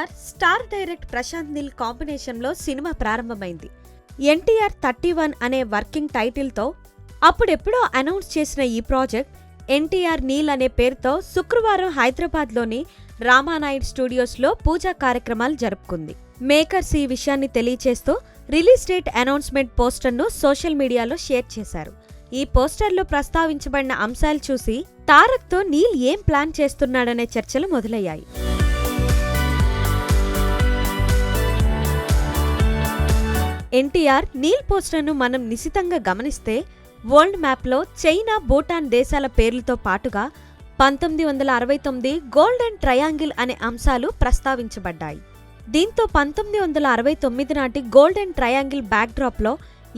NTR star direct Prashanth Neel కాంబినేషన్లో cinema ప్రారంభమైంది. ఎన్టీఆర్ 31 అనే వర్కింగ్ టైటిల్తో అప్పుడెప్పుడో అనౌన్స్ చేసిన ఈ ప్రాజెక్ట్ ఎన్టీఆర్ నీల్ అనే పేరుతో శుక్రవారం హైదరాబాద్లోని రామానాయుడు స్టూడియోస్లో పూజా కార్యక్రమాలు జరుపుకుంది. మేకర్స్ ఈ విషయాన్ని తెలియచేస్తూ రిలీజ్ డేట్ అనౌన్స్మెంట్ పోస్టర్ను సోషల్ మీడియాలో షేర్ చేశారు. ఈ పోస్టర్లో ప్రస్తావించబడిన అంశాలు చూసి తారక్తో నీల్ ఏం ప్లాన్ చేస్తున్నాడనే చర్చలు మొదలయ్యాయి. ఎన్టీఆర్ నీల్ పోస్టర్ను మనం నిశితంగా గమనిస్తే వరల్డ్ మ్యాప్లో చైనా, భూటాన్ దేశాల పేర్లతో పాటుగా 1969 గోల్డెన్ ట్రయాంగిల్ అనే అంశాలు ప్రస్తావించబడ్డాయి. దీంతో 1969 నాటి గోల్డెన్ ట్రయాంగిల్ బ్యాక్డ్రాప్లో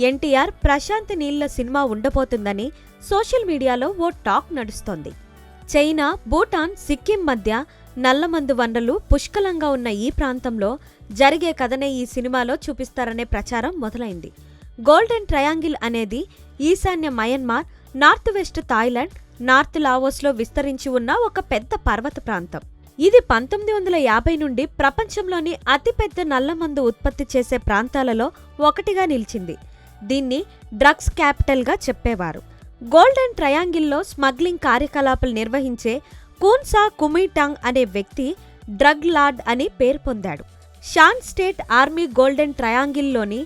ఎన్టీఆర్ ప్రశాంత్ నీళ్ల సినిమా ఉండబోతుందని సోషల్ మీడియాలో ఓ టాక్ నడుస్తోంది. చైనా, భూటాన్, సిక్కిం మధ్య నల్లమందు వనరులు పుష్కలంగా ఉన్న ఈ ప్రాంతంలో జరిగే కథనే ఈ సినిమాలో చూపిస్తారనే ప్రచారం మొదలైంది. గోల్డెన్ ట్రయాంగిల్ అనేది ఈశాన్య Myanmar, north west Thailand, north లావోస్లో విస్తరించి ఉన్న ఒక పెద్ద పర్వత ప్రాంతం. ఇది 1950 నుండి ప్రపంచంలోని అతిపెద్ద నల్లమందు ఉత్పత్తి చేసే ప్రాంతాలలో ఒకటిగా నిలిచింది. దీన్ని డ్రగ్స్ క్యాపిటల్గా చెప్పేవారు. గోల్డెన్ ట్రయాంగిల్లో స్మగ్లింగ్ కార్యకలాపాలు నిర్వహించే కూన్సా కుమిటాంగ్ అనే వ్యక్తి డ్రగ్ లార్డ్ అని పేరు పొందాడు. షాన్ స్టేట్ ఆర్మీ గోల్డెన్ ట్రయాంగిల్లోని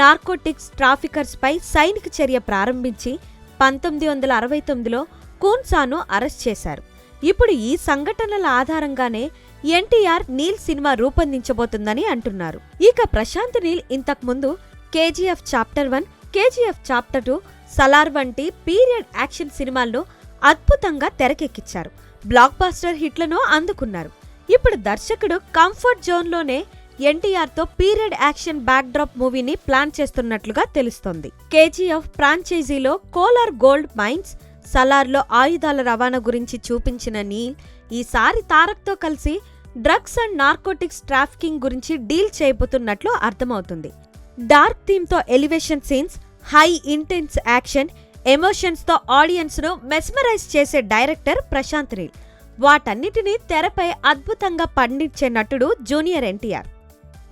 నార్కోటిక్స్ ట్రాఫికర్స్పై సైనిక చర్య ప్రారంభించి 1969లో కూన్సాను అరెస్ట్ చేశారు. ఇప్పుడు ఈ సంఘటనల ఆధారంగానే ఎన్టీఆర్ నీల్ సినిమా రూపొందించబోతుందని అంటున్నారు. ఇక ప్రశాంత్ నీల్ ఇంతకుముందు KGF chapter 1, KGF chapter 2, Salaar వంటి పీరియడ్ యాక్షన్ సినిమాల్లో అద్భుతంగా తెరకెక్కించారు. బ్లాక్ బాస్టర్ హిట్లను అందుకున్నారు. ఇప్పుడు దర్శకుడు కంఫర్ట్ జోన్లోనే ఎన్టీఆర్తో పీరియడ్ యాక్షన్ బ్యాక్డ్రాప్ మూవీని ప్లాన్ చేస్తున్నట్లుగా తెలుస్తోంది. కేజీఎఫ్ ఫ్రాంచైజీలో కోలార్ గోల్డ్ మైన్స్, సలార్లో ఆయుధాల రవాణా గురించి చూపించిన నీల్ ఈసారి తారక్తో కలిసి డ్రగ్స్ అండ్ నార్కోటిక్స్ ట్రాఫికింగ్ గురించి డీల్ చేయబోతున్నట్లు అర్థమవుతుంది. డార్క్ థీమ్తో elevation scenes, high intense action, ఎమోషన్స్తో ఆడియన్స్ను మెస్మరైజ్ చేసే డైరెక్టర్ ప్రశాంత్ నీల్. వాటన్నిటినీ తెరపై అద్భుతంగా పండించే నటుడు జూనియర్ ఎన్టీఆర్.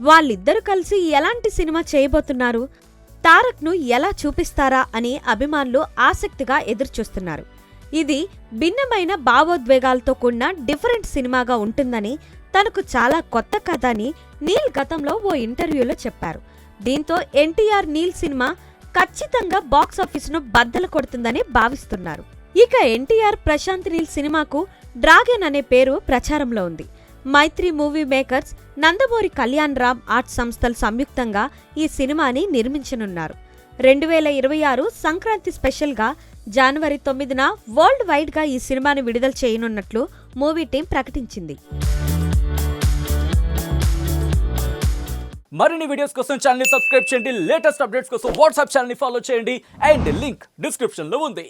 వాళ్ళిద్దరూ కలిసి ఎలాంటి సినిమా చేయబోతున్నారు, తారక్ను ఎలా చూపిస్తారా అని అభిమానులు ఆసక్తిగా ఎదురుచూస్తున్నారు. ఇది భిన్నమైన భావోద్వేగాలతో కూడిన డిఫరెంట్ సినిమాగా ఉంటుందని, తనకు చాలా కొత్త కథ అని నీల్ గతంలో ఓ ఇంటర్వ్యూలో చెప్పారు. దీంతో ఎన్టీఆర్ నీల్ సినిమా ఖచ్చితంగా బాక్సాఫీసును బద్దలు కొడుతుందని భావిస్తున్నారు. ఇక ఎన్టీఆర్ ప్రశాంత్ నీల్ సినిమాకు డ్రాగన్ అనే పేరు ప్రచారంలో ఉంది. Mythri movie makers, Nandamuri Kalyan Ram arts సంస్థలు సంయుక్తంగా ఈ సినిమాని నిర్మించనున్నారు. 2026 సంక్రాంతి స్పెషల్గా జనవరి 9న వరల్డ్ వైడ్గా ఈ సినిమాని విడుదల చేయనున్నట్లు మూవీ టీం ప్రకటించింది. మరిన్ని వీడియోస్ కోసం ఛానల్ ని సబ్స్క్రైబ్ చేయండి. లేటెస్ట్ అప్డేట్స్ కోసం వాట్సాప్ ఛానల్ ని ఫాలో చేయండి. అండ్ లింక్ డిస్క్రిప్షన్ లో ఉంది.